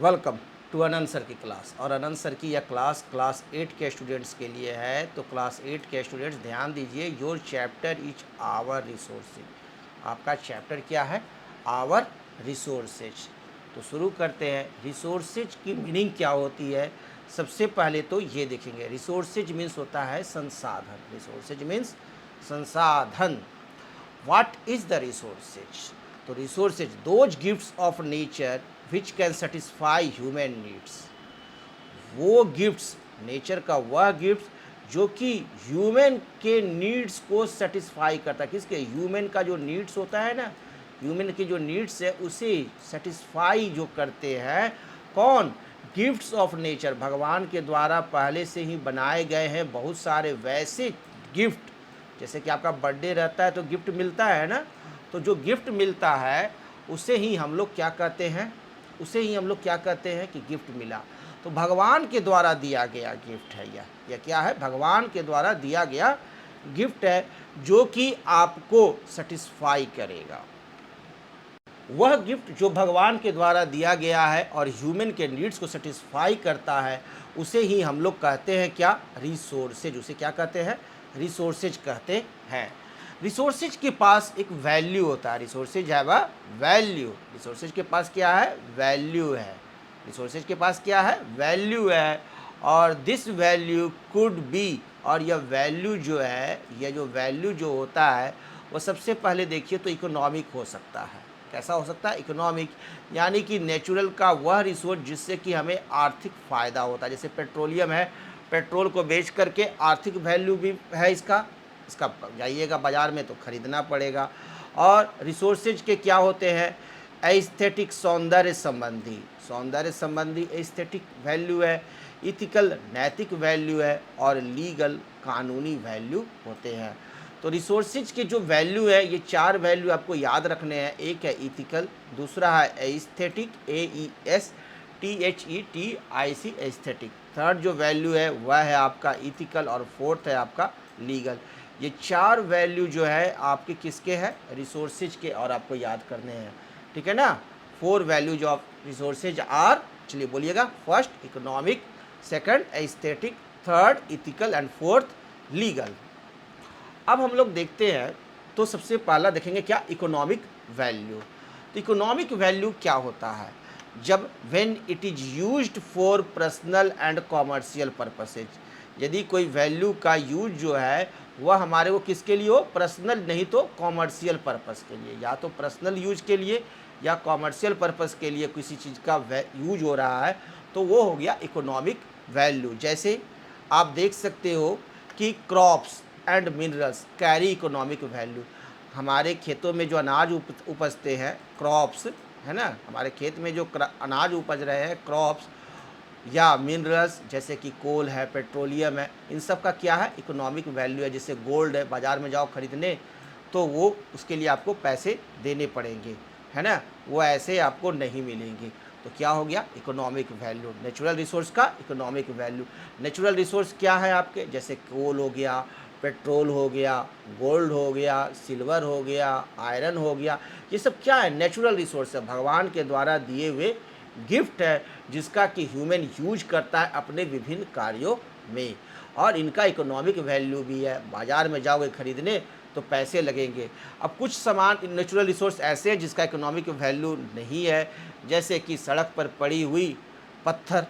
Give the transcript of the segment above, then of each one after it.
Welcome to Anant sir की class. और अनंत sir की यह क्लास 8 के स्टूडेंट्स के लिए है। तो क्लास 8 के स्टूडेंट्स ध्यान दीजिए, your chapter is our resources. आपका चैप्टर क्या है? Our resources. तो शुरू करते हैं। रिसोर्सेज की मीनिंग क्या होती है? सबसे पहले तो ये देखेंगे, रिसोर्सेज मीन्स होता है संसाधन। रिसोर्सेज मीन्स संसाधन। What is the resources? तो resources those gifts of nature which can satisfy human needs। वो गिफ्ट्स, नेचर का वह गिफ्ट जो कि ह्यूमन के नीड्स को सेटिस्फाई करता है। किसके? ह्यूमन का जो नीड्स होता है ना, ह्यूमन की जो नीड्स है उसे सेटिस्फाई जो करते हैं। कौन? गिफ्ट्स ऑफ नेचर, भगवान के द्वारा पहले से ही बनाए गए हैं बहुत सारे वैसे गिफ्ट। जैसे कि आपका बर्थडे रहता है तो गिफ्ट मिलता है ना, तो जो गिफ्ट मिलता है उसे ही हम लोग क्या कहते हैं? उसे ही हम लोग क्या कहते हैं कि गिफ्ट मिला। तो भगवान के द्वारा दिया गया गिफ्ट है यह क्या है? भगवान के द्वारा दिया गया गिफ्ट है जो कि आपको सेटिस्फाई करेगा। वह गिफ्ट जो भगवान के द्वारा दिया गया है और ह्यूमन के नीड्स को सेटिस्फाई करता है, उसे ही हम लोग कहते हैं क्या? रिसोर्सेज। उसे क्या कहते हैं? रिसोर्सेज कहते हैं। रिसोर्सेज के पास एक वैल्यू होता है। रिसोर्सेज है वह वैल्यू। रिसोर्सेज के पास क्या है? वैल्यू है। रिसोर्सेज के पास क्या है? वैल्यू है। और दिस वैल्यू कुड बी, और यह वैल्यू जो है, यह जो वैल्यू जो होता है वह सबसे पहले देखिए तो इकोनॉमिक हो सकता है। कैसा हो सकता है? इकोनॉमिक, यानी कि नेचुरल का वह रिसोर्स जिससे कि हमें आर्थिक फ़ायदा होता है। जैसे पेट्रोलियम है, पेट्रोल को बेच करके आर्थिक वैल्यू भी है इसका। इसका जाइएगा बाज़ार में तो ख़रीदना पड़ेगा। और रिसोर्सेज के क्या होते हैं? एस्थेटिक, सौंदर्य संबंधी एस्थेटिक वैल्यू है। इथिकल, नैतिक वैल्यू है। और लीगल, कानूनी वैल्यू होते हैं। तो रिसोर्सेज के जो वैल्यू है, ये 4 वैल्यू आपको याद रखने हैं। एक है इथिकल, दूसरा है एस्थेटिक, AESTHETIC, एस्थेटिक। थर्ड जो वैल्यू है वह है आपका इथिकल, और फोर्थ है आपका लीगल। ये 4 वैल्यू जो है आपके किसके हैं? रिसोर्सेज के, और आपको याद करने हैं। ठीक है ना? 4 वैल्यूज ऑफ रिसोर्सेज आर, चलिए बोलिएगा, first economic, second aesthetic, third ethical, and fourth legal. अब हम लोग देखते हैं तो सबसे पहला देखेंगे क्या? Economic value. तो इकोनॉमिक वैल्यू क्या होता है? जब when it is used for personal and commercial purposes. यदि कोई वैल्यू का यूज जो है वह हमारे को किसके लिए हो? पर्सनल नहीं तो कॉमर्शियल पर्पस के लिए। या तो पर्सनल यूज के लिए या कॉमर्शियल पर्पस के लिए किसी चीज़ का यूज हो रहा है, तो वो हो गया इकोनॉमिक वैल्यू। जैसे आप देख सकते हो कि crops and minerals carry economic value. हमारे खेतों में जो अनाज उपजते हैं, क्रॉप्स है ना, हमारे खेत में जो अनाज उपज रहे हैं, क्रॉप्स या मिनरल्स जैसे कि कोल है, पेट्रोलियम है, इन सब का क्या है? इकोनॉमिक वैल्यू है। जैसे गोल्ड है, बाज़ार में जाओ खरीदने तो वो उसके लिए आपको पैसे देने पड़ेंगे, है ना, वो ऐसे आपको नहीं मिलेंगे। तो क्या हो गया? Economic value. नेचुरल रिसोर्स का इकोनॉमिक वैल्यू। नेचुरल रिसोर्स क्या है आपके? जैसे कोल हो गया, पेट्रोल हो गया, गोल्ड हो गया, सिल्वर हो गया, आयरन हो गया। ये सब क्या है? नेचुरल रिसोर्स है, भगवान के द्वारा दिए हुए गिफ्ट है जिसका कि ह्यूमन यूज करता है अपने विभिन्न कार्यों में। और इनका इकोनॉमिक वैल्यू भी है। बाज़ार में जाओगे खरीदने तो पैसे लगेंगे। अब कुछ सामान नेचुरल रिसोर्स ऐसे हैं जिसका इकोनॉमिक वैल्यू नहीं है। जैसे कि सड़क पर पड़ी हुई पत्थर,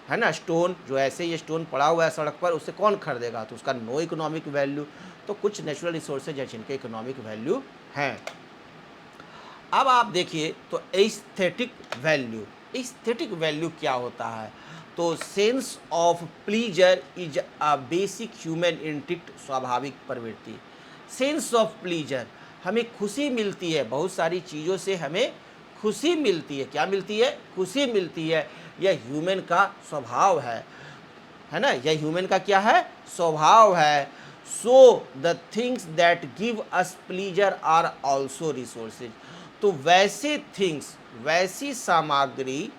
है ना, स्टोन, जो ऐसे ही स्टोन पड़ा हुआ है सड़क पर, उसे कौन खरीदेगा? तो उसका नो इकोनॉमिक वैल्यू। तो कुछ नेचुरल रिसोर्सेज हैं जिनके इकोनॉमिक वैल्यू हैं। अब आप देखिए तो एस्थेटिक वैल्यू। एस्थेटिक वैल्यू क्या होता है? तो sense of pleaser is a basic human instinct, स्वाभाविक प्रवृत्ति। सेंस ऑफ प्लीजर, हमें खुशी मिलती है, बहुत सारी चीज़ों से हमें खुशी मिलती है। क्या मिलती है? खुशी मिलती है। यह ह्यूमन का स्वभाव है ना, यह ह्यूमन का क्या है? स्वभाव है। So the things that give us pleasure are also resources. तो वैसे थिंग्स, वैसी सामग्री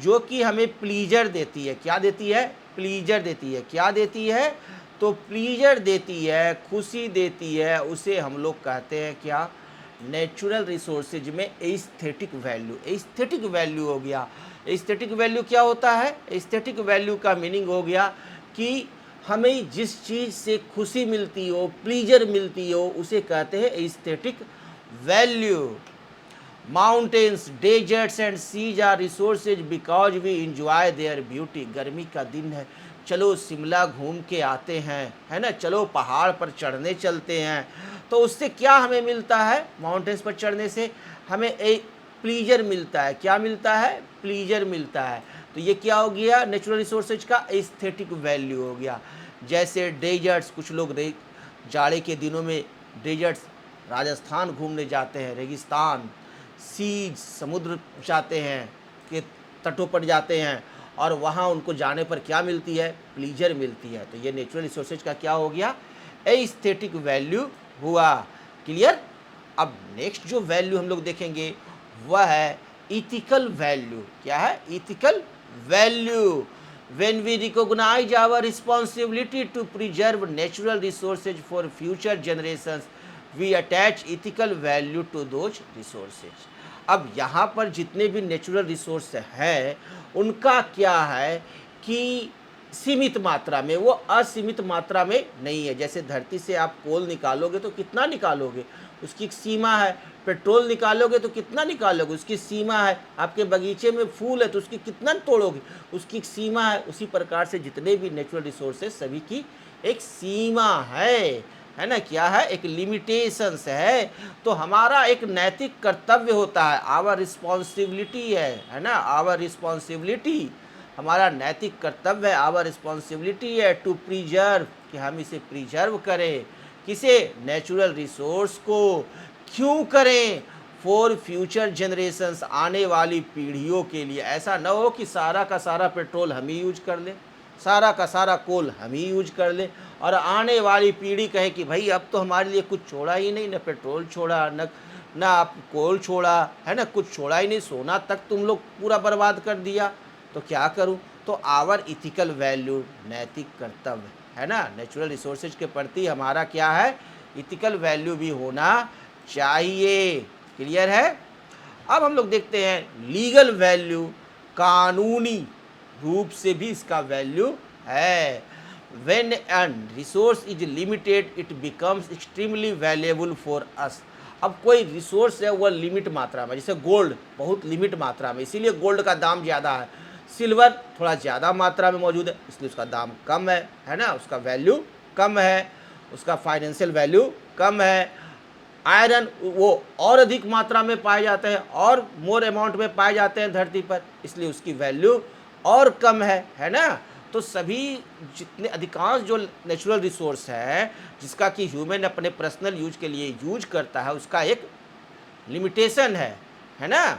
जो कि हमें प्लीजर देती है, क्या देती है? प्लीजर देती है। क्या देती है? तो प्लीजर देती है, खुशी देती है, उसे हम लोग कहते हैं क्या? नेचुरल रिसोर्सेज में एस्थेटिक वैल्यू। एस्थेटिक वैल्यू हो गया, एस्थेटिक वैल्यू क्या होता है? एस्थेटिक वैल्यू का मीनिंग हो गया कि हमें जिस चीज़ से खुशी मिलती हो, प्लीजर मिलती हो, उसे कहते हैं aesthetic value. Mountains, deserts and seas are resources because we enjoy their beauty. गर्मी का दिन है, चलो शिमला घूम के आते हैं, है ना, चलो पहाड़ पर चढ़ने चलते हैं। तो उससे क्या हमें मिलता है? माउंटेन्स पर चढ़ने से हमें एक प्लीजर मिलता है। क्या मिलता है? प्लीजर मिलता है। तो ये क्या हो गया? नेचुरल रिसोर्सेज का एस्थेटिक वैल्यू हो गया। जैसे डेजर्ट्स, कुछ लोग जाड़े के दिनों में डेजर्ट्स राजस्थान घूमने जाते हैं, रेगिस्तान। सीज, समुद्र जाते हैं, के तटों पर जाते हैं, और वहाँ उनको जाने पर क्या मिलती है? प्लीजर मिलती है। तो ये नेचुरल रिसोर्सेज का क्या हो गया? एस्थेटिक वैल्यू हुआ। क्लियर? अब नेक्स्ट जो वैल्यू हम लोग देखेंगे वह है इथिकल वैल्यू। क्या है? Ethical value. When we recognize our responsibility to preserve natural resources for future generations, we attach ethical value to those resources. अब यहाँ पर जितने भी नेचुरल रिसोर्स हैं उनका क्या है कि सीमित मात्रा में, वो असीमित मात्रा में नहीं है। जैसे धरती से आप कोल निकालोगे तो कितना निकालोगे? उसकी एक सीमा है। पेट्रोल निकालोगे तो कितना निकालोगे? उसकी सीमा है। आपके बगीचे में फूल है तो उसकी कितना तोड़ोगे? उसकी एक सीमा है। उसी प्रकार से जितने भी नेचुरल रिसोर्सेज सभी की एक सीमा है ना? क्या है? एक लिमिटेशंस है। तो हमारा एक नैतिक कर्तव्य होता है, आवर रिस्पॉन्सिबिलिटी है ना? आवर रिस्पॉन्सिबिलिटी, हमारा नैतिक कर्तव्य है, आवर रिस्पॉन्सिबिलिटी है टू प्रिजर्व, कि हम इसे प्रिजर्व करें। किसे? नेचुरल रिसोर्स को। क्यों करें? फॉर फ्यूचर जनरेशंस, आने वाली पीढ़ियों के लिए। ऐसा न हो कि सारा का सारा पेट्रोल हम ही यूज कर लें, सारा का सारा कोल हम ही यूज कर लें, और आने वाली पीढ़ी कहे कि भाई अब तो हमारे लिए कुछ छोड़ा ही नहीं, न पेट्रोल छोड़ा, न आप कोल छोड़ा, है ना, कुछ छोड़ा ही नहीं, सोना तक तुम लोग पूरा बर्बाद कर दिया, तो क्या करूं? तो आवर इथिकल वैल्यू, नैतिक कर्तव्य, है ना, नेचुरल रिसोर्सेज के प्रति हमारा क्या है? इथिकल वैल्यू भी होना चाहिए। क्लियर है? अब हम लोग देखते हैं लीगल वैल्यू, कानूनी रूप से भी इसका वैल्यू है। When a resource is limited, it becomes extremely valuable for us. अब कोई रिसोर्स है वह लिमिट मात्रा में, जैसे गोल्ड बहुत लिमिट मात्रा में, इसीलिए गोल्ड का दाम ज़्यादा है। सिल्वर थोड़ा ज़्यादा मात्रा में मौजूद है, इसलिए उसका दाम कम है ना, उसका वैल्यू कम है, उसका फाइनेंशियल वैल्यू कम है। आयरन वो और अधिक मात्रा में पाए जाते हैं, और मोर अमाउंट में पाए जाते हैं धरती पर, इसलिए उसकी वैल्यू और कम है ना। तो सभी जितने अधिकांश जो नेचुरल रिसोर्स है जिसका कि ह्यूमन अपने पर्सनल यूज के लिए यूज करता है, उसका एक लिमिटेशन है ना।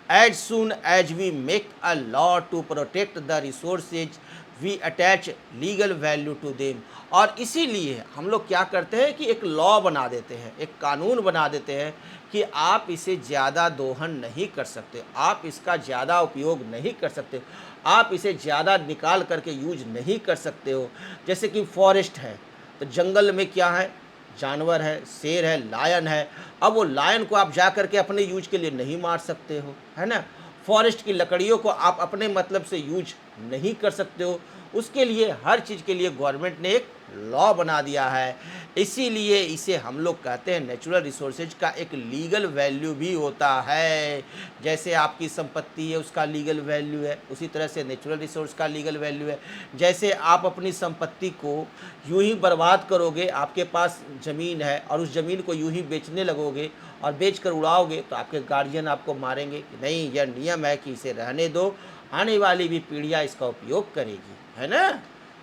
As soon as we make a law to protect the resources, we attach legal value to them. और इसीलिए हम लोग क्या करते हैं कि एक लॉ बना देते हैं, एक कानून बना देते हैं कि आप इसे ज़्यादा दोहन नहीं कर सकते, आप इसका ज़्यादा उपयोग नहीं कर सकते, आप इसे ज़्यादा निकाल करके यूज नहीं कर सकते हो। जैसे कि फॉरेस्ट है, तो जंगल में क्या है? जानवर है, शेर है, लायन है। अब वो लायन को आप जा करके अपने यूज के लिए नहीं मार सकते हो, है ना। फॉरेस्ट की लकड़ियों को आप अपने मतलब से यूज नहीं कर सकते हो। उसके लिए हर चीज़ के लिए गवर्नमेंट ने एक लॉ बना दिया है। इसीलिए इसे हम लोग कहते हैं नेचुरल रिसोर्सेज का एक लीगल वैल्यू भी होता है। जैसे आपकी संपत्ति है उसका लीगल वैल्यू है, उसी तरह से नेचुरल रिसोर्स का लीगल वैल्यू है। जैसे आप अपनी संपत्ति को यूं ही बर्बाद करोगे, आपके पास ज़मीन है और उस ज़मीन को यूं ही बेचने लगोगे और बेच कर उड़ाओगे, तो आपके गार्जियन आपको मारेंगे कि नहीं, यह नियम है कि इसे रहने दो, आने वाली भी पीढ़ियाँ इसका उपयोग करेगी, है ना।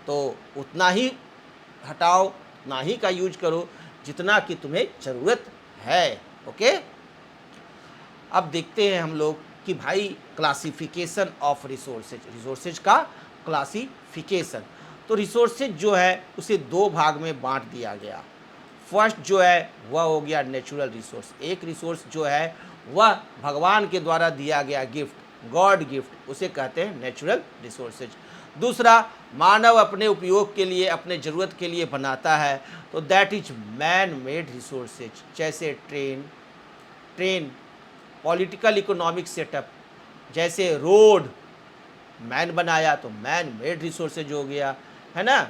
तो उतना ही हटाओ, उतना ही का यूज करो जितना कि तुम्हें ज़रूरत है। ओके, अब देखते हैं हम लोग कि भाई क्लासिफिकेशन ऑफ रिसोर्सेज, रिसोर्सेज का क्लासिफिकेशन। तो रिसोर्सेज जो है उसे दो भाग में बांट दिया गया। फर्स्ट जो है वह हो गया नेचुरल रिसोर्स। एक रिसोर्स जो है वह भगवान के द्वारा दिया गया गिफ्ट, गॉड गिफ्ट, उसे कहते हैं नेचुरल रिसोर्सेज। दूसरा मानव अपने उपयोग के लिए, अपने ज़रूरत के लिए बनाता है, तो that is man made resources. जैसे ट्रेन पॉलिटिकल इकोनॉमिक सेटअप, जैसे रोड मैन बनाया तो मैन मेड रिसोर्सेज हो गया, है ना।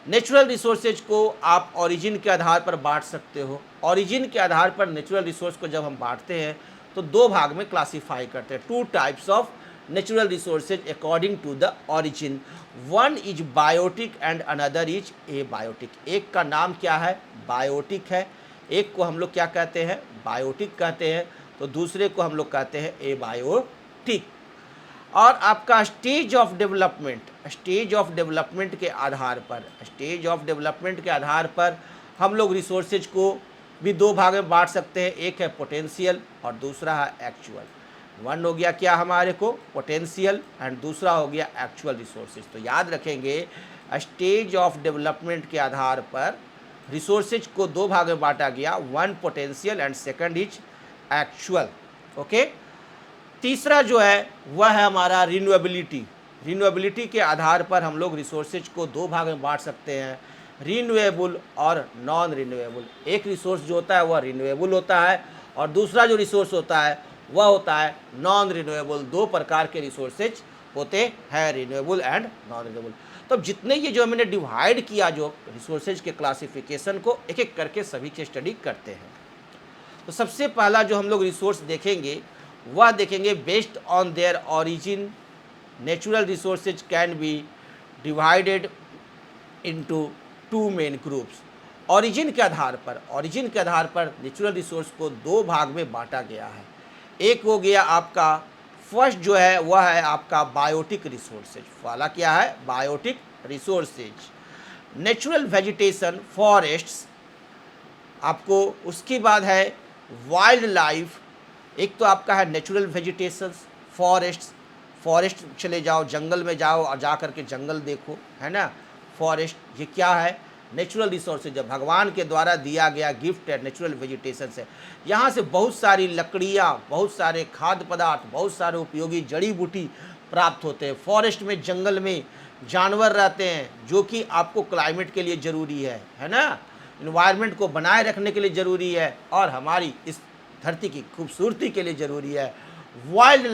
नेचुरल रिसोर्सेज को आप ओरिजिन के आधार पर बांट सकते हो। ओरिजिन के आधार पर नेचुरल रिसोर्स को जब हम बांटते हैं तो दो भाग में क्लासीफाई करते हैं, two types of natural resources according to the origin. One is biotic and another is abiotic. एक का नाम क्या है, बायोटिक है, एक को हम लोग क्या कहते हैं, बायोटिक कहते हैं, तो दूसरे को हम लोग कहते हैं ए बायोटिक। और आपका stage of development, stage of development के आधार पर, स्टेज ऑफ डेवलपमेंट के आधार पर हम लोग रिसोर्सेज को भी दो भाग में बांट सकते हैं, एक है पोटेंशियल और दूसरा है एक्चुअल। वन हो गया क्या हमारे को, पोटेंशियल, एंड दूसरा हो गया एक्चुअल रिसोर्सेज। तो याद रखेंगे स्टेज ऑफ डेवलपमेंट के आधार पर रिसोर्सेज को दो भाग में बांटा गया, one potential and second is actual. Okay. तीसरा जो है वह है हमारा रिन्यूएबिलिटी। रिन्यूएबिलिटी के आधार पर हम लोग रिसोर्सेज को दो भाग में बांट सकते हैं, रिन्यूएबल और नॉन रिन्यूएबल। एक रिसोर्स जो होता है वह रिन्यूएबल होता है और दूसरा जो रिसोर्स होता है वह होता है नॉन रिन्यूएबल। दो प्रकार के रिसोर्सेज होते हैं, रिन्यूएबल एंड नॉन रिन्यूएबल। तो जितने ये जो मैंने डिवाइड किया जो रिसोर्सेज के क्लासिफिकेशन को, एक एक करके सभी की स्टडी करते हैं। तो सबसे पहला जो हम लोग रिसोर्स देखेंगे वह देखेंगे based on their origin natural resources can B divided into two main groups. Origin के आधार पर नेचुरल रिसोर्स को दो भाग में बांटा गया है। एक हो गया आपका फर्स्ट जो है वह है आपका बायोटिक रिसोर्सेज। वाला क्या है, biotic resources. Natural vegetation, forests, आपको उसके बाद है वाइल्ड लाइफ। एक तो आपका है नेचुरल वेजिटेशंस, फॉरेस्ट चले जाओ, जंगल में जाओ और जा करके जंगल देखो, है ना। फॉरेस्ट ये क्या है, नेचुरल रिसोर्सेज, जब भगवान के द्वारा दिया गया गिफ्ट है नेचुरल वेजिटेशन से। यहाँ से बहुत सारी लकड़ियाँ, बहुत सारे खाद्य पदार्थ, बहुत सारे उपयोगी जड़ी बूटी प्राप्त होते हैं। फॉरेस्ट में, जंगल में जानवर रहते हैं जो कि आपको क्लाइमेट के लिए ज़रूरी है ना, इन्वायरमेंट को बनाए रखने के लिए ज़रूरी है और हमारी इस धरती की खूबसूरती के लिए ज़रूरी है। वाइल्ड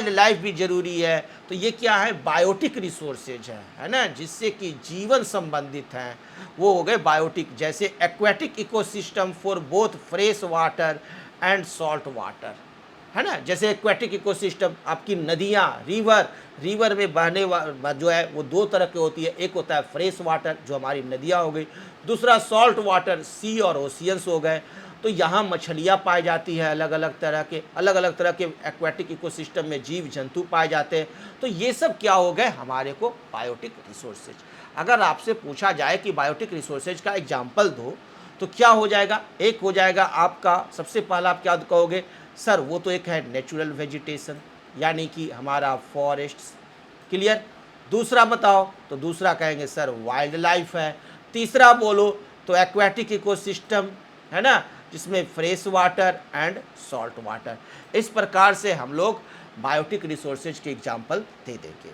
लाइफ भी ज़रूरी है। तो ये क्या है, बायोटिक रिसोर्सेज है ना, जिससे कि जीवन संबंधित हैं, वो हो गए बायोटिक। जैसे aquatic ecosystem for both fresh water and salt water, है ना। जैसे एक्वेटिक इकोसिस्टम, आपकी नदियाँ, रिवर में बहने जो है वो दो तरह की होती है। एक होता है फ्रेश वाटर जो हमारी नदियाँ हो गई, दूसरा सॉल्ट वाटर, सी और ओशियंस हो गए। तो यहाँ मछलियाँ पाई जाती है, अलग अलग तरह के एक्वेटिक इकोसिस्टम में जीव जंतु पाए जाते हैं। तो ये सब क्या हो गए हमारे को बायोटिक रिसोर्सेज। अगर आपसे पूछा जाए कि बायोटिक रिसोर्सेज का एग्जाम्पल दो तो क्या हो जाएगा, एक हो जाएगा आपका, सबसे पहला आप क्या कहोगे, सर वो तो एक है नेचुरल वेजिटेशन यानी कि हमारा फॉरेस्ट्स, क्लियर। दूसरा बताओ तो दूसरा कहेंगे सर वाइल्ड लाइफ है। तीसरा बोलो तो एक्वेटिक इकोसिस्टम, है ना, जिसमें fresh water and salt water. इस प्रकार से हम लोग बायोटिक रिसोर्सेज के एग्जाम्पल दे देंगे।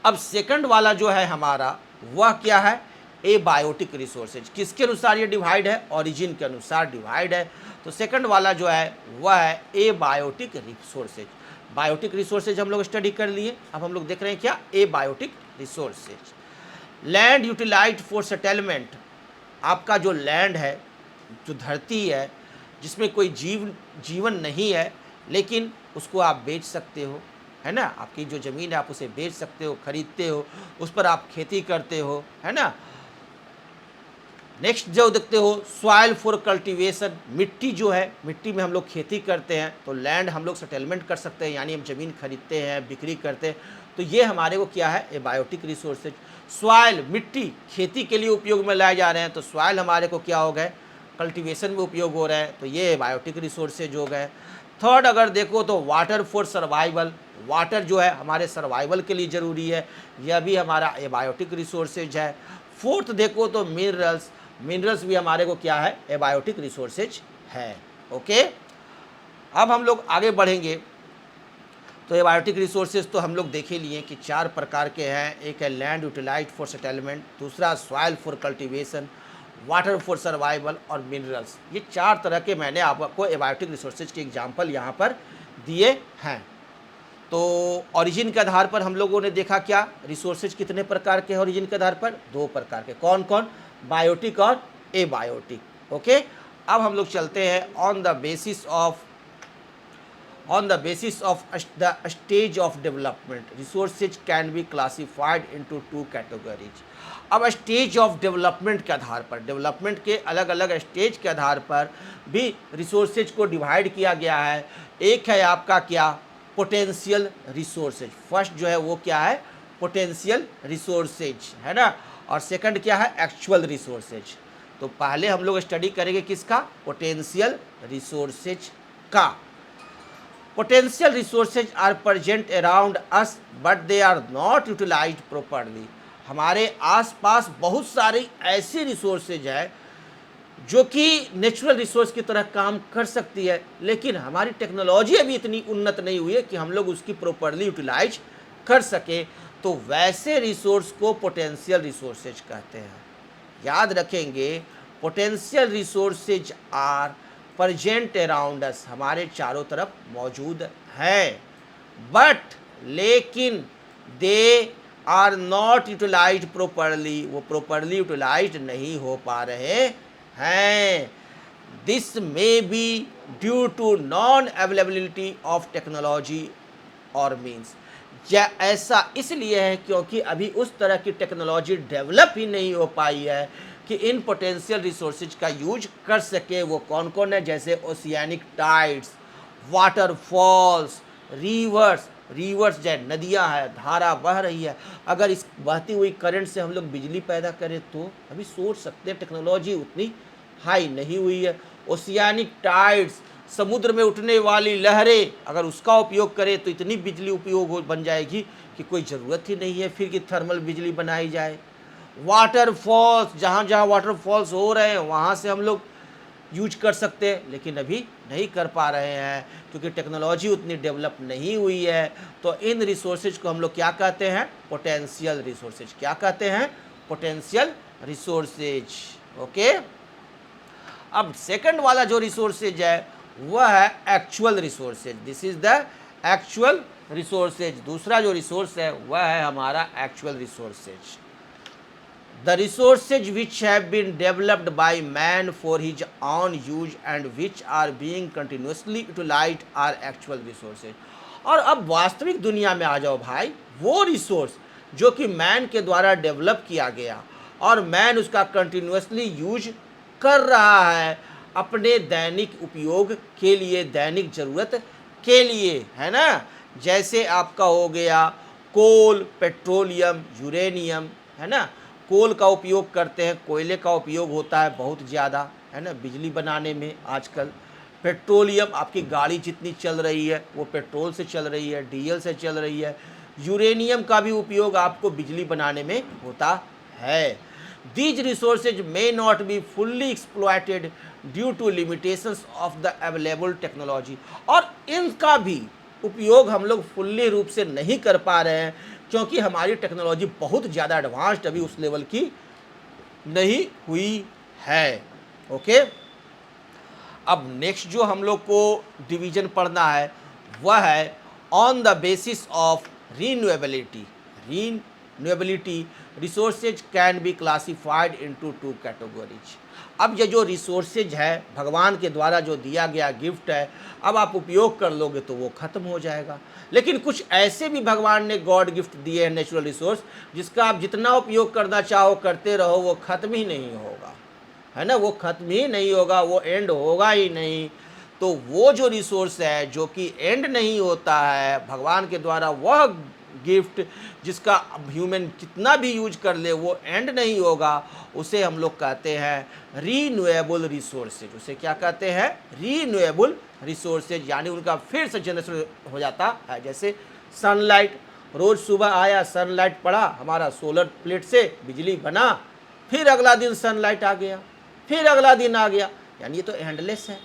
अब सेकंड वाला जो है हमारा वह क्या है, ए बायोटिक रिसोर्सेज। किसके अनुसार ये डिवाइड है, ओरिजिन के अनुसार डिवाइड है। तो सेकंड वाला जो है वह है abiotic resources. Biotic resources हम लोग स्टडी कर लिए, अब हम लोग देख रहे हैं क्या, abiotic resources. Land utilised for settlement, आपका जो लैंड है, जो धरती है जिसमें कोई जीवन नहीं है, लेकिन उसको आप बेच सकते हो, है ना। आपकी जो ज़मीन है आप उसे बेच सकते हो, खरीदते हो, उस पर आप खेती करते हो, है ना। नेक्स्ट जो देखते हो सॉइल फॉर कल्टीवेशन, मिट्टी जो है, मिट्टी में हम लोग खेती करते हैं तो लैंड हम लोग सेटलमेंट कर सकते हैं, यानी हम ज़मीन खरीदते हैं, बिक्री करते हैं। तो ये हमारे को क्या है, ए बायोटिक रिसोर्सेज। सॉइल, मिट्टी खेती के लिए उपयोग में लाए जा रहे हैं, तो सॉइल हमारे को क्या हो गए, कल्टीवेशन में उपयोग हो रहा है, तो ये बायोटिक रिसोर्सेज हो गए। थर्ड अगर देखो तो वाटर फॉर सर्वाइवल, वाटर जो है हमारे सर्वाइवल के लिए ज़रूरी है, यह भी हमारा ए बायोटिक रिसोर्सेज है। फोर्थ देखो तो मिनरल्स भी हमारे को क्या है, ए बायोटिक रिसोर्सेज है। ओके, अब हम लोग आगे बढ़ेंगे। तो एबायोटिक रिसोर्सेज तो हम लोग देख ही लिए कि 4 प्रकार के हैं। एक है लैंड यूटिलाइज्ड फॉर सेटलमेंट, दूसरा soil for cultivation, water for survival और मिनरल्स। ये 4 तरह के मैंने आपको एबायोटिक रिसोर्सेज के एग्जांपल यहाँ पर दिए हैं। तो ओरिजिन के आधार पर हम लोगों ने देखा क्या, रिसोर्सेज कितने प्रकार के हैं ओरिजिन के आधार पर, 2 प्रकार के। कौन कौन, बायोटिक और एबायोटिक। ओके, अब हम लोग चलते हैं on the basis of the stage of development, resources can be classified into 2 categories। अब स्टेज ऑफ डेवलपमेंट के आधार पर, डेवलपमेंट के अलग अलग स्टेज के आधार पर भी रिसोर्सेज को डिवाइड किया गया है। एक है आपका क्या, पोटेंशियल रिसोर्सेज। फर्स्ट जो है वो क्या है, पोटेंशियल रिसोर्सेज है ना, और सेकंड क्या है, एक्चुअल रिसोर्सेज। तो पहले हम लोग स्टडी करेंगे किसका, पोटेंशियल रिसोर्सेज का। Potential resources are present around us but they are not utilized properly। हमारे आसपास बहुत सारी ऐसी रिसोर्सेज है जो कि नेचुरल रिसोर्स की तरह काम कर सकती है, लेकिन हमारी टेक्नोलॉजी अभी इतनी उन्नत नहीं हुई है कि हम लोग उसकी प्रॉपरली यूटिलाइज कर सके। तो वैसे रिसोर्स को पोटेंशियल रिसोर्सेज कहते हैं। याद रखेंगे, potential resources are present around us, हमारे चारों तरफ मौजूद हैं, बट लेकिन they are not utilized properly, वो प्रॉपरली यूटिलाइज्ड नहीं हो पा रहे हैं। This may be due to non availability of technology और मीन्स, या ऐसा इसलिए है क्योंकि अभी उस तरह की टेक्नोलॉजी डेवलप ही नहीं हो पाई है कि इन पोटेंशियल रिसोर्सेज का यूज कर सके। वो कौन कौन है, जैसे ओशियानिक टाइड्स, वाटरफॉल्स, रिवर्स जैसे नदियां हैं, धारा बह रही है, अगर इस बहती हुई करंट से हम लोग बिजली पैदा करें तो अभी सोच सकते हैं, टेक्नोलॉजी उतनी हाई नहीं हुई है। ओशियानिक टाइड्स, समुद्र में उठने वाली लहरें, अगर उसका उपयोग करें तो इतनी बिजली उपयोग बन जाएगी कि कोई ज़रूरत ही नहीं है फिर कि थर्मल बिजली बनाई जाए। वाटरफॉल्स, जहाँ जहाँ वाटरफॉल्स हो रहे हैं वहाँ से हम लोग यूज कर सकते हैं, लेकिन अभी नहीं कर पा रहे हैं क्योंकि टेक्नोलॉजी उतनी डेवलप नहीं हुई है। तो इन रिसोर्सेज को हम लोग क्या कहते हैं, पोटेंशियल रिसोर्सेज। क्या कहते हैं, पोटेंशियल रिसोर्सेज। ओके, अब सेकंड वाला जो रिसोर्सेज है वह है actual resources. This is the actual resources. दूसरा जो रिसोर्स है वह है हमारा actual resources. The resources which have been developed by man for his own use and which are being continuously utilized are actual resources। और अब वास्तविक दुनिया में आ जाओ भाई, वो रिसोर्स जो कि मैन के द्वारा डेवलप किया गया और मैन उसका कंटिन्यूसली यूज कर रहा है अपने दैनिक उपयोग के लिए, दैनिक ज़रूरत के लिए, है ना। जैसे आपका हो गया कोल, पेट्रोलियम, यूरेनियम, है ना। कोल का उपयोग करते हैं, कोयले का उपयोग होता है बहुत ज़्यादा, है ना, बिजली बनाने में आजकल। पेट्रोलियम, आपकी गाड़ी जितनी चल रही है वो पेट्रोल से चल रही है, डीजल से चल रही है। यूरेनियम का भी उपयोग आपको बिजली बनाने में होता है। These resources may not be fully exploited due to limitations of the available technology. और इनका भी उपयोग हम लोग फुल्ली रूप से नहीं कर पा रहे हैं क्योंकि हमारी टेक्नोलॉजी बहुत ज़्यादा एडवांस्ड अभी उस लेवल की नहीं हुई है। ओके, अब नेक्स्ट जो हम लोग को डिवीजन पढ़ना है वह है on the basis of renewability. Renewability resources can be classified into 2 categories. अब ये जो रिसोर्सेज है भगवान के द्वारा जो दिया गया गिफ्ट है, अब आप उपयोग कर लोगे तो वो ख़त्म हो जाएगा। लेकिन कुछ ऐसे भी भगवान ने गॉड गिफ्ट दिए हैं नेचुरल रिसोर्स, जिसका आप जितना उपयोग करना चाहो करते रहो, वो ख़त्म ही नहीं होगा, है ना, वो ख़त्म ही नहीं होगा, वो एंड होगा ही नहीं। तो वो जो रिसोर्स है जो कि एंड नहीं होता है, भगवान के द्वारा वह गिफ्ट जिसका ह्यूमन कितना भी यूज कर ले वो एंड नहीं होगा, उसे हम लोग कहते हैं रीन्यूएबल रिसोर्सेज। उसे क्या कहते हैं, रीन्यूएबल रिसोर्सेज, यानी उनका फिर से जनरेशन हो जाता है। जैसे सनलाइट, रोज़ सुबह आया, सनलाइट पड़ा, हमारा सोलर प्लेट से बिजली बना, फिर अगला दिन सनलाइट आ गया, फिर अगला दिन आ गया, यानी ये तो एंडलेस है,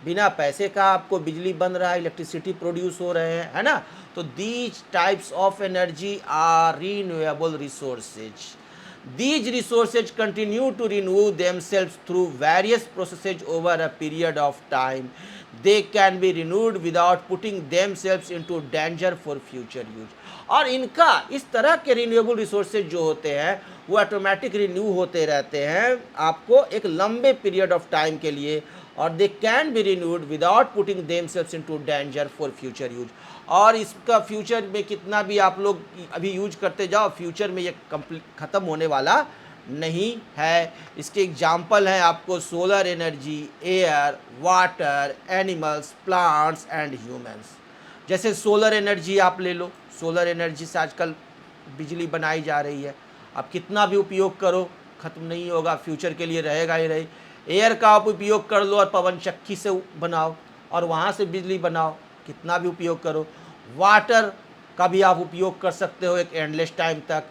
बिना पैसे का आपको बिजली बन रहा है, इलेक्ट्रिसिटी प्रोड्यूस हो रहे हैं, है ना। तो these types of energy are renewable resources. These resources continue to renew themselves through various processes over a period of time. They can be renewed without putting themselves into danger for future use. और इनका इस तरह के renewable resources जो होते हैं वो automatic renew होते रहते हैं आपको एक लंबे पीरियड ऑफ टाइम के लिए, और they can be renewed without putting themselves into danger for future use. और इसका फ्यूचर में कितना भी आप लोग अभी यूज करते जाओ, फ्यूचर में ये ख़त्म होने वाला नहीं है। इसके एग्जाम्पल हैं आपको solar energy, air, water, animals, plants and humans. जैसे सोलर एनर्जी आप ले लो, सोलर एनर्जी से आजकल बिजली बनाई जा रही है। आप कितना भी उपयोग करो ख़त्म नहीं होगा, फ्यूचर के लिए रहेगा ही रही। एयर का आप उपयोग कर लो और पवन चक्की से बनाओ और वहाँ से बिजली बनाओ, कितना भी उपयोग करो। वाटर का भी आप उपयोग कर सकते हो एक एंडलेस टाइम तक।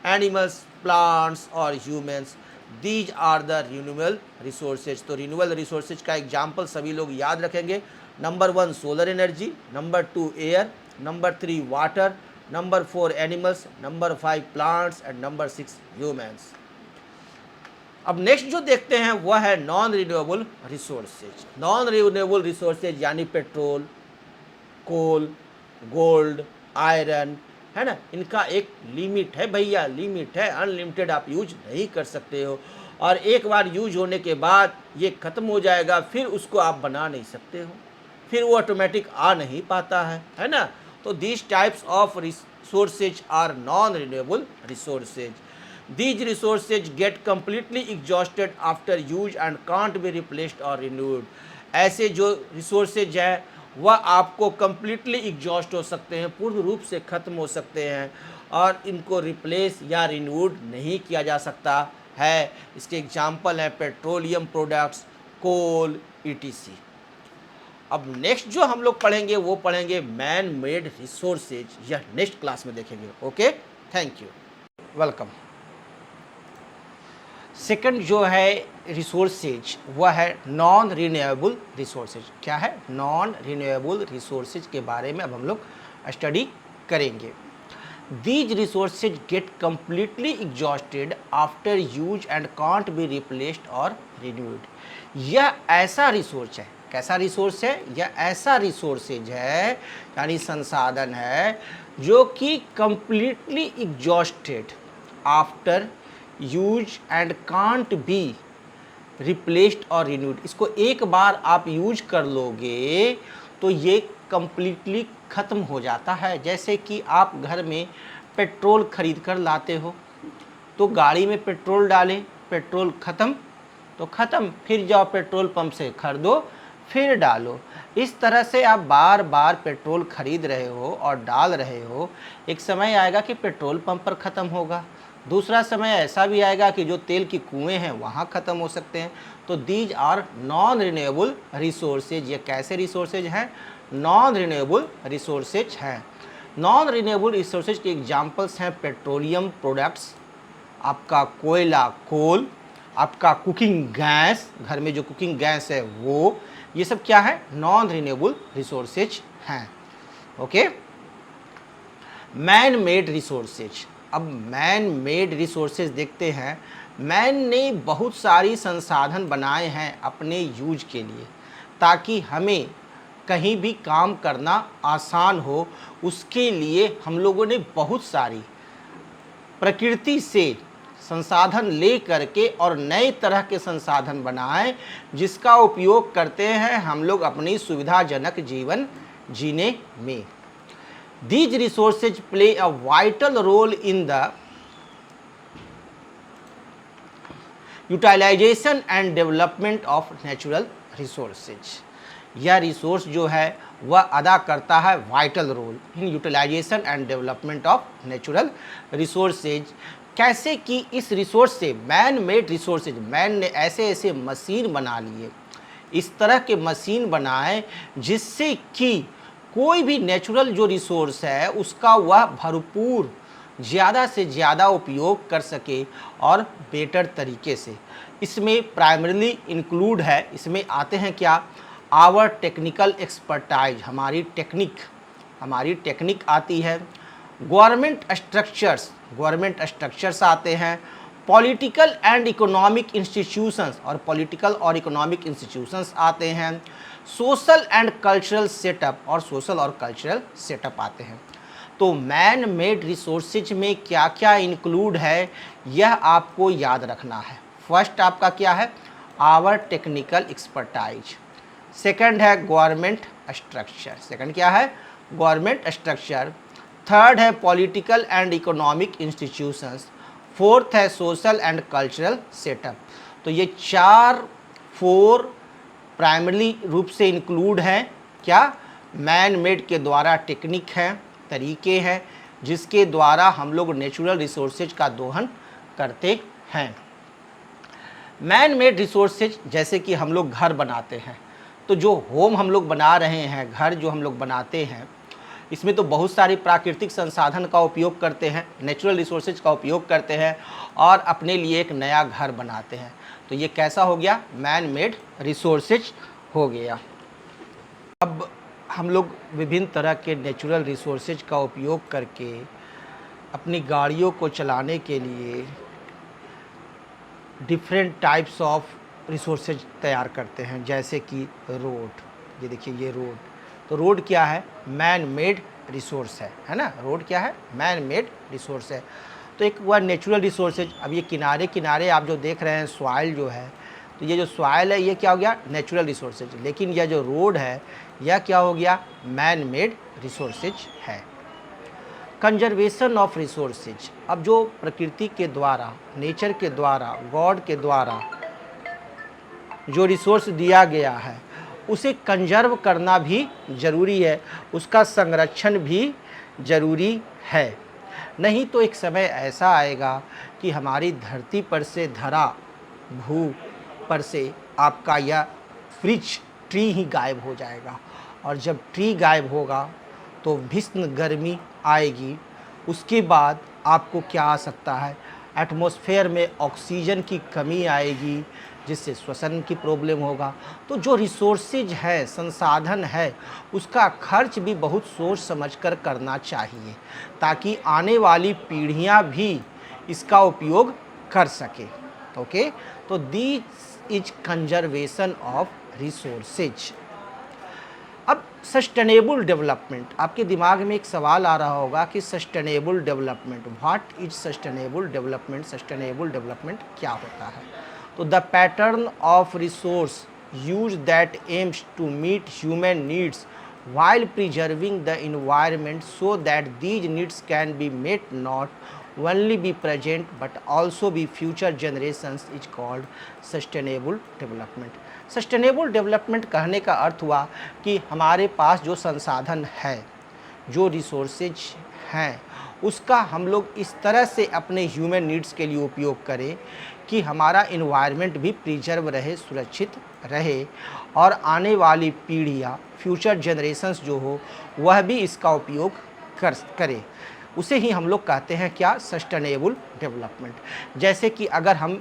एनिमल्स, प्लांट्स और humans, these are the renewable resources. तो रिन्यूएबल रिसोर्सेज का एग्जाम्पल सभी लोग याद रखेंगे। Number 1 solar energy, number 2 air, number 3 water, number 4 animals, number 5 plants and number 6 humans. अब नेक्स्ट जो देखते हैं वह है non renewable resources. Non renewable resources यानी पेट्रोल, कोल, गोल्ड, आयरन, है ना, इनका एक लिमिट है भैया, लिमिट है। अनलिमिटेड आप यूज नहीं कर सकते हो, और एक बार यूज होने के बाद ये ख़त्म हो जाएगा, फिर उसको आप बना नहीं सकते हो, फिर वो ऑटोमेटिक आ नहीं पाता है ना। तो this types of resources are non renewable resources. These resources get completely exhausted after use and can't be replaced or renewed. ऐसे जो रिसोर्सेज हैं वह आपको कम्प्लीटली एग्जॉस्ट हो सकते हैं, पूर्ण रूप से ख़त्म हो सकते हैं, और इनको रिप्लेस या रिन्यूड नहीं किया जा सकता है। इसके एग्जाम्पल हैं पेट्रोलियम प्रोडक्ट्स, कोल, ईटीसी। अब नेक्स्ट जो हम लोग पढ़ेंगे वो पढ़ेंगे मैन मेड रिसोर्सेज, यह नेक्स्ट क्लास में देखेंगे। Okay, thank you, welcome. Second जो है रिसोर्सेज वह है नॉन रिन्यूएबल रिसोर्सेज। क्या है? नॉन रिन्यूएबल रिसोर्सेज के बारे में अब हम लोग स्टडी करेंगे। These resources get completely exhausted after use and can't be replaced और रिन्यूड। यह ऐसा रिसोर्स है, कैसा रिसोर्स है? यह ऐसा रिसोर्सेज है यानी संसाधन है जो कि completely exhausted after use and can't be replaced और रिन्यूड। इसको एक बार आप यूज कर लोगे तो ये कम्प्लीटली ख़त्म हो जाता है। जैसे कि आप घर में पेट्रोल खरीद कर लाते हो, तो गाड़ी में पेट्रोल डालें, पेट्रोल ख़त्म तो ख़त्म, फिर जाओ पेट्रोल पंप से खरीदो, फिर डालो। इस तरह से आप बार बार पेट्रोल खरीद रहे हो और डाल रहे हो। एक समय आएगा कि पेट्रोल पंप पर ख़त्म होगा, दूसरा समय ऐसा भी आएगा कि जो तेल की कुएं हैं वहाँ ख़त्म हो सकते हैं। तो these are non renewable resources. ये कैसे रिसोर्सेज हैं? नॉन रिन्यूएबल रिसोर्सेज हैं। नॉन रिन्यूएबल रिसोर्सेज के एग्जांपल्स हैं पेट्रोलियम प्रोडक्ट्स, आपका कोयला, कोल, आपका कुकिंग गैस, घर में जो कुकिंग गैस है वो, ये सब क्या है? नॉन रिन्यूएबल रिसोर्सेज हैं। Okay, man made resources. अब मैन मेड रिसोर्सेज देखते हैं। मैन ने बहुत सारी संसाधन बनाए हैं अपने यूज के लिए, ताकि हमें कहीं भी काम करना आसान हो। उसके लिए हम लोगों ने बहुत सारी प्रकृति से संसाधन ले करके और नए तरह के संसाधन बनाए, जिसका उपयोग करते हैं हम लोग अपनी सुविधाजनक जीवन जीने में। These resources play a vital role in the utilization and development of natural resources. यह रिसोर्स जो है वह अदा करता है vital role in utilization and development of natural resources. कैसे कि इस रिसोर्स से मैन मेड रिसोर्सेज, मैन ने ऐसे ऐसे मशीन बना लिए, इस तरह के मशीन बनाए जिससे कि कोई भी नेचुरल जो रिसोर्स है उसका वह भरपूर ज़्यादा से ज़्यादा उपयोग कर सके और बेटर तरीके से। इसमें प्राइमरीली इंक्लूड है, इसमें आते हैं क्या? आवर टेक्निकल एक्सपर्टाइज, हमारी टेक्निक आती है। गवर्नमेंट स्ट्रक्चर्स आते हैं। पॉलिटिकल एंड इकोनॉमिक इंस्टीट्यूशंस, और पॉलिटिकल और इकोनॉमिक इंस्टीट्यूशंस आते हैं। सोशल एंड कल्चरल सेटअप, और सोशल और कल्चरल सेटअप आते हैं। तो मैन मेड रिसोर्सेज में क्या क्या इंक्लूड है, यह आपको याद रखना है। फर्स्ट आपका क्या है, आवर टेक्निकल एक्सपर्टाइज। सेकंड है गवर्नमेंट स्ट्रक्चर, सेकंड क्या है, गवर्नमेंट स्ट्रक्चर। थर्ड है political and economic institutions. Fourth है सोशल एंड कल्चरल सेटअप। तो ये 4 प्राइमरी रूप से इंक्लूड हैं। क्या, मैन मेड के द्वारा टेक्निक हैं, तरीके हैं, जिसके द्वारा हम लोग नेचुरल रिसोर्सेज का दोहन करते हैं। मैन मेड रिसोर्सेज, जैसे कि हम लोग घर बनाते हैं, तो जो होम हम लोग बना रहे हैं, घर जो हम लोग बनाते हैं, इसमें तो बहुत सारे प्राकृतिक संसाधन का उपयोग करते हैं, नेचुरल रिसोर्सेज का उपयोग करते हैं और अपने लिए एक नया घर बनाते हैं। तो ये कैसा हो गया, मैन मेड रिसोर्सेज हो गया। अब हम लोग विभिन्न तरह के नेचुरल रिसोर्सेज का उपयोग करके अपनी गाड़ियों को चलाने के लिए डिफरेंट टाइप्स ऑफ रिसोर्सेज तैयार करते हैं, जैसे कि रोड। ये देखिए, ये रोड, तो रोड क्या है, मैन मेड रिसोर्स है ना। रोड क्या है, मैन मेड रिसोर्स है। तो एक हुआ नेचुरल रिसोर्सेज। अब ये किनारे किनारे आप जो देख रहे हैं, सॉइल जो है, तो ये जो सॉइल है, ये क्या हो गया, नेचुरल रिसोर्सेज। लेकिन यह जो रोड है, यह क्या हो गया, मैन मेड रिसोर्सेज है। कंजर्वेशन ऑफ रिसोर्सेज, अब जो प्रकृति के द्वारा, नेचर के द्वारा, गॉड के द्वारा जो रिसोर्स दिया गया है, उसे कंजर्व करना भी ज़रूरी है, उसका संरक्षण भी ज़रूरी है। नहीं तो एक समय ऐसा आएगा कि हमारी धरती पर से, धरा भू पर से आपका यह फ्रिज ट्री ही गायब हो जाएगा। और जब ट्री गायब होगा तो भीषण गर्मी आएगी। उसके बाद आपको क्या आ सकता है, एटमॉस्फेयर में ऑक्सीजन की कमी आएगी, जिससे श्वसन की प्रॉब्लम होगा। तो जो रिसोर्सेज है, संसाधन है, उसका खर्च भी बहुत सोच समझकर करना चाहिए, ताकि आने वाली पीढ़ियां भी इसका उपयोग कर सके। ओके, तो this is conservation of resources. अब सस्टेनेबल डेवलपमेंट, आपके दिमाग में एक सवाल आ रहा होगा कि sustainable development, what is sustainable development, sustainable development क्या होता है। तो the pattern of resource use that aims to meet human needs while preserving the environment so that these needs can be met, not only be present but also be future generations is called sustainable development। Sustainable development कहने का अर्थ हुआ कि हमारे पास जो संसाधन है, जो resources हैं, उसका हम लोग इस तरह से अपने ह्यूमन नीड्स के लिए उपयोग करें कि हमारा इन्वायरमेंट भी प्रिजर्व रहे, सुरक्षित रहे, और आने वाली पीढ़ियाँ, फ्यूचर जनरेशन्स जो हो, वह भी इसका उपयोग करे। उसे ही हम लोग कहते हैं क्या, सस्टेनेबल डेवलपमेंट। जैसे कि अगर हम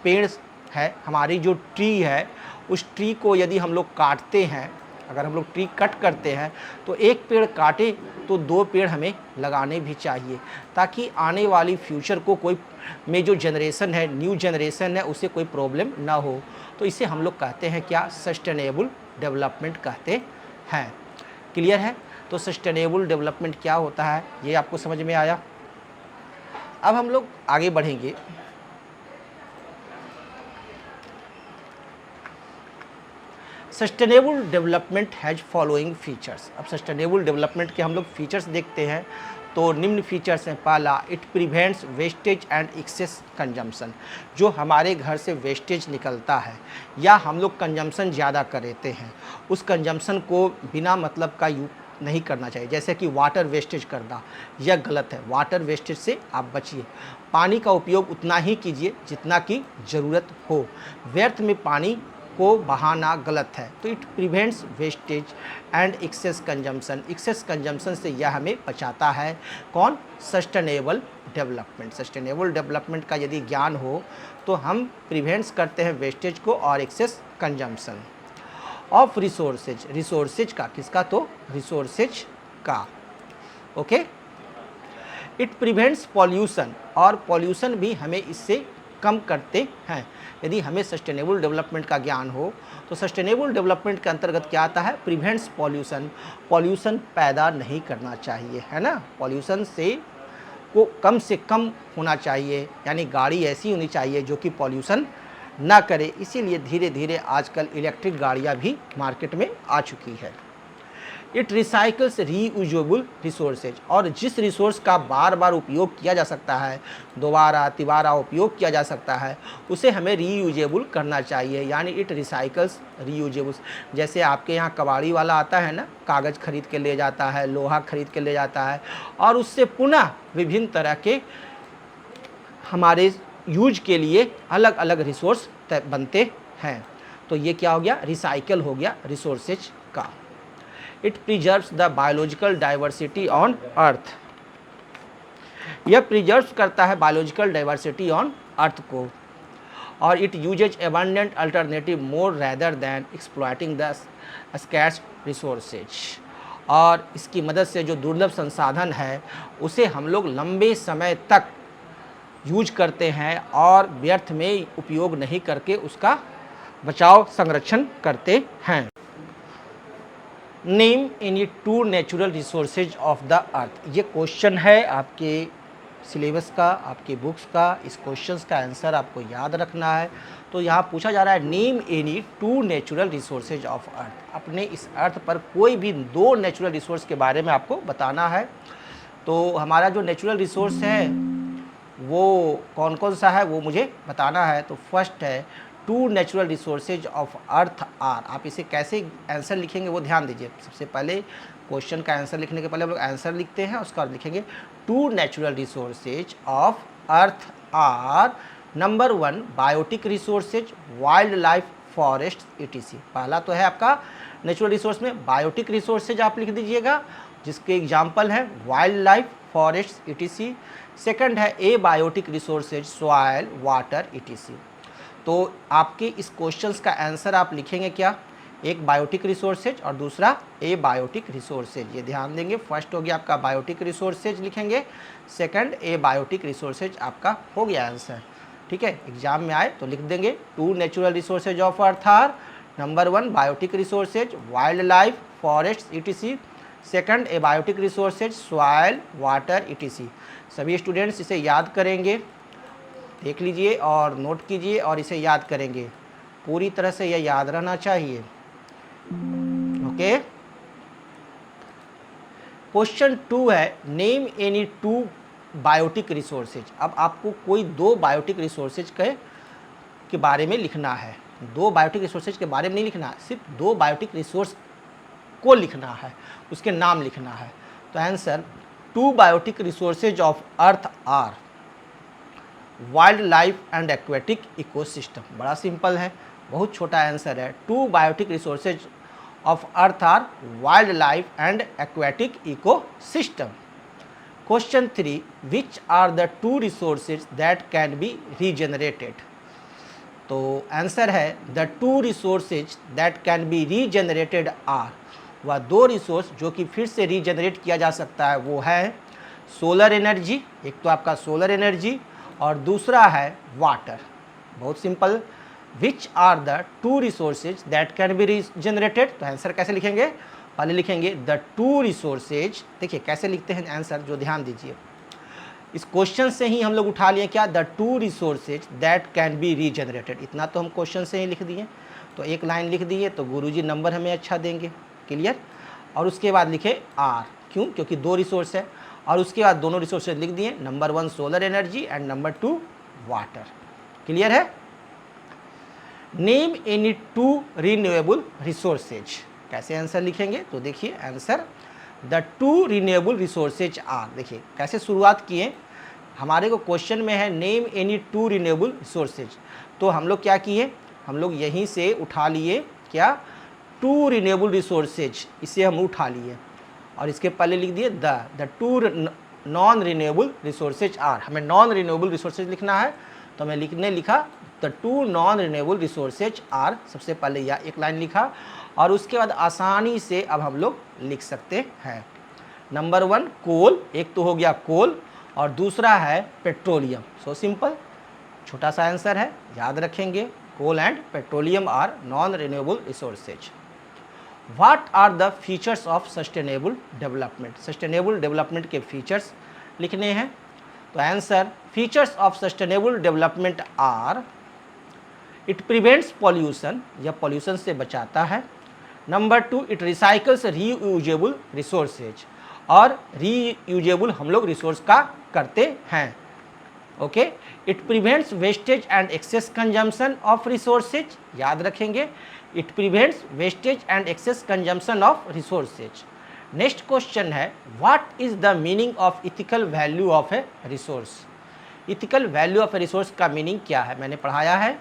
पेड़ है, हमारी जो ट्री है, उस ट्री को यदि हम लोग काटते हैं, अगर हम लोग ट्री कट करते हैं, तो एक पेड़ काटे तो 2 पेड़ हमें लगाने भी चाहिए, ताकि आने वाली फ्यूचर को कोई में जो जनरेशन है, न्यू जनरेशन है, उसे कोई प्रॉब्लम ना हो। तो इसे हम लोग कहते हैं क्या, सस्टेनेबल डेवलपमेंट कहते हैं। क्लियर है। तो सस्टेनेबल डेवलपमेंट क्या होता है, ये आपको समझ में आया। अब हम लोग आगे बढ़ेंगे। Sustainable development has following features. अब सस्टेनेबल डेवलपमेंट के हम लोग फीचर्स देखते हैं, तो निम्न फीचर्स हैं। पहला, it prevents wastage and excess consumption. जो हमारे घर से वेस्टेज निकलता है या हम लोग कंजम्पशन ज़्यादा करते हैं, उस कंजम्पशन को बिना मतलब का यूज नहीं करना चाहिए। जैसे कि वाटर वेस्टेज करना, यह गलत है। वाटर वेस्टेज से आप बचिए। पानी का उपयोग उतना ही कीजिए जितना की ज़रूरत हो। व्यर्थ में पानी को बहाना गलत है। तो it prevents wastage and excess consumption. Excess consumption से यह हमें बचाता है। कौन, सस्टेनेबल डेवलपमेंट। सस्टेनेबल डेवलपमेंट का यदि ज्ञान हो तो हम प्रिवेंट्स करते हैं वेस्टेज को और excess consumption. Of resources, resources का, किसका, तो रिसोर्सेज का। ओके। इट प्रिवेंट्स पॉल्यूशन, और पॉल्यूशन भी हमें इससे कम करते हैं। यदि हमें सस्टेनेबल डेवलपमेंट का ज्ञान हो तो सस्टेनेबल डेवलपमेंट के अंतर्गत क्या आता है, प्रिवेंट्स पॉल्यूशन, पॉल्यूशन पैदा नहीं करना चाहिए, है ना, पॉल्यूशन से कम होना चाहिए, यानी गाड़ी ऐसी होनी चाहिए जो कि पॉल्यूशन ना करे। इसीलिए धीरे धीरे आजकल इलेक्ट्रिक गाड़ियाँ भी मार्केट में आ चुकी है। इट रिसाइकल्स रीयूजेबल रिसोर्सेज, और जिस रिसोर्स का बार बार उपयोग किया जा सकता है, दोबारा तिबारा उपयोग किया जा सकता है, उसे हमें रीयूजेबल करना चाहिए, यानी इट रिसाइकल्स रीयूजेबल्स। जैसे आपके यहाँ कबाड़ी वाला आता है ना, कागज़ खरीद के ले जाता है, लोहा खरीद के ले जाता है, और उससे पुनः विभिन्न तरह के हमारे यूज के लिए अलग अलग रिसोर्स बनते हैं। तो ये क्या हो गया, रिसाइकल हो गया रिसोर्सेज का। It preserves the biological diversity on earth, यह प्रिजर्व करता है बायोलॉजिकल डाइवर्सिटी ऑन अर्थ को। और it uses abundant alternative more rather than exploiting the scarce resources, और इसकी मदद से जो दुर्लभ संसाधन है उसे हम लोग लंबे समय तक यूज करते हैं और व्यर्थ में उपयोग नहीं करके उसका बचाव संरक्षण करते हैं। Name any 2 natural resources of the earth, ये क्वेश्चन है आपके सिलेबस का, आपके बुक्स का। इस क्वेश्चन का आंसर आपको याद रखना है। तो यहाँ पूछा जा रहा है name any 2 natural resources of अर्थ, अपने इस अर्थ पर कोई भी 2 नेचुरल रिसोर्स के बारे में आपको बताना है। तो हमारा जो नेचुरल रिसोर्स है वो कौन कौन सा है वो मुझे बताना है। तो फर्स्ट है 2 natural resources of earth are. आप इसे कैसे आंसर लिखेंगे वो ध्यान दीजिए। सबसे पहले क्वेश्चन का आंसर लिखने के पहले हम लोग आंसर लिखते हैं, उसका लिखेंगे 2 natural resources of earth are. Number 1 biotic resources, wildlife, forest, etc। पहला तो है आपका नेचुरल रिसोर्स में बायोटिक रिसोर्सेज आप लिख दीजिएगा, जिसके एग्जाम्पल है wildlife, forest, etc। Second है abiotic resources, soil, water, etc। तो आपके इस क्वेश्चंस का आंसर आप लिखेंगे क्या, एक बायोटिक रिसोर्सेज और दूसरा ए बायोटिक रिसोर्सेज। ये ध्यान देंगे, फर्स्ट हो गया आपका बायोटिक रिसोर्सेज लिखेंगे, सेकंड ए बायोटिक रिसोर्सेज आपका हो गया आंसर। ठीक है, एग्जाम में आए तो लिख देंगे 2 natural resources of earth are. Number 1 biotic resources, wildlife, forest, etc। Second abiotic resources, soil, water, etc। सभी स्टूडेंट्स इसे याद करेंगे, देख लीजिए और नोट कीजिए और इसे याद करेंगे, पूरी तरह से यह याद रहना चाहिए। ओके। क्वेश्चन 2 है नेम एनी 2 बायोटिक रिसोर्सेज। अब आपको कोई 2 बायोटिक रिसोर्सेज के बारे में लिखना है। 2 बायोटिक रिसोर्सेज के बारे में नहीं लिखना है, सिर्फ 2 बायोटिक रिसोर्स को लिखना है, उसके नाम लिखना है। तो answer 2 biotic resources of earth are wildlife and aquatic ecosystem. बड़ा सिंपल है, बहुत छोटा आंसर है। 2 biotic resources of earth are wildlife and aquatic ecosystem. Question 3 which are the 2 resources that can be regenerated. तो answer है the 2 resources that can be regenerated are, वह 2 resource जो कि फिर से रीजनरेट किया जा सकता है वो है सोलर एनर्जी, एक तो आपका सोलर एनर्जी और दूसरा है वाटर। बहुत simple, which are the 2 resources that can be regenerated. तो आंसर कैसे लिखेंगे, पहले लिखेंगे द 2 रिसोर्सेज। देखिए कैसे लिखते हैं आंसर, जो ध्यान दीजिए, इस क्वेश्चन से ही हम लोग उठा लिए क्या, the 2 resources that can be regenerated. इतना तो हम क्वेश्चन से ही लिख दिए, तो एक लाइन लिख दिए तो गुरुजी नंबर हमें अच्छा देंगे। क्लियर। और उसके बाद लिखे आर, क्यों, क्योंकि 2 रिसोर्स है। और उसके बाद दोनों रिसोर्सेज लिख दिए, number 1 solar energy and number 2 water. Clear है। Name any 2 renewable resources. कैसे आंसर लिखेंगे, तो देखिए answer the 2 renewable resources are. देखिए कैसे शुरुआत किए, हमारे को क्वेश्चन में है नेम एनी 2 रिन्यूएबल रिसोर्सेज, तो हम लोग क्या किए, हम लोग यहीं से उठा लिए क्या, 2 रिन्यूएबल रिसोर्सेज, इसे हम उठा लिए और इसके पहले लिख दिए the 2 non renewable resources are. हमें नॉन रिन्यूएबल रिसोर्सेज लिखना है तो हमें लिखा the two non renewable resources are, सबसे पहले यह एक लाइन लिखा और उसके बाद आसानी से अब हम लोग लिख सकते हैं। नंबर 1 कोल, एक तो हो गया कोल और दूसरा है पेट्रोलियम। सो सिंपल, छोटा सा आंसर है, याद रखेंगे। Coal and petroleum are non renewable resources. What are the features of sustainable development? Sustainable development के फीचर्स लिखने हैं। तो answer, features of sustainable development are, it prevents pollution, यह पॉल्यूशन से बचाता है। Number 2, it recycles reusable resources, और reusable हम लोग रिसोर्स का करते हैं। Okay, it prevents wastage and excess consumption of resources, याद रखेंगे, it prevents wastage and excess consumption of resources. Next question है, what is the meaning of ethical value of a resource? Ethical value of a resource का meaning क्या है, मैंने पढ़ाया है।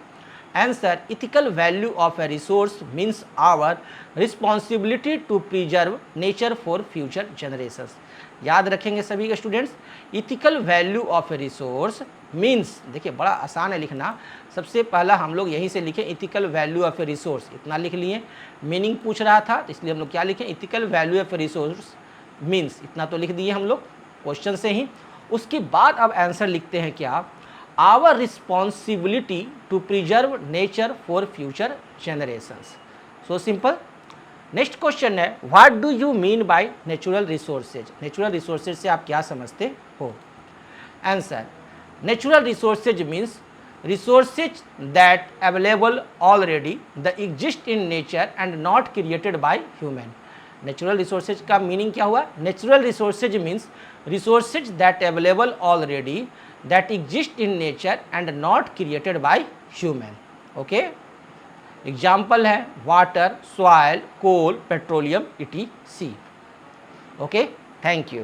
Answer, ethical value of a resource means our responsibility to preserve nature for future generations. याद रखेंगे सभी के students, ethical value of a resource means, देखिए बड़ा आसान है लिखना, सबसे पहला हम लोग यहीं से लिखें ethical value of a resource, इतना लिख लिए। मीनिंग पूछ रहा था तो इसलिए हम लोग क्या लिखें, ethical value of a resource means, इतना तो लिख दिए हम लोग क्वेश्चन से ही। उसके बाद अब आंसर लिखते हैं क्या, our responsibility to preserve nature for future generations. So simple. Next question है, what do you mean by natural resources? Natural resources से आप क्या समझते हो? Answer, natural resources means resources that available already, the exist in nature and not created by human. Natural resources का meaning क्या हुआ? Natural resources means resources that available already, that exist in nature and not created by human. Okay, example है water, soil, coal, petroleum, etc. Okay, thank you.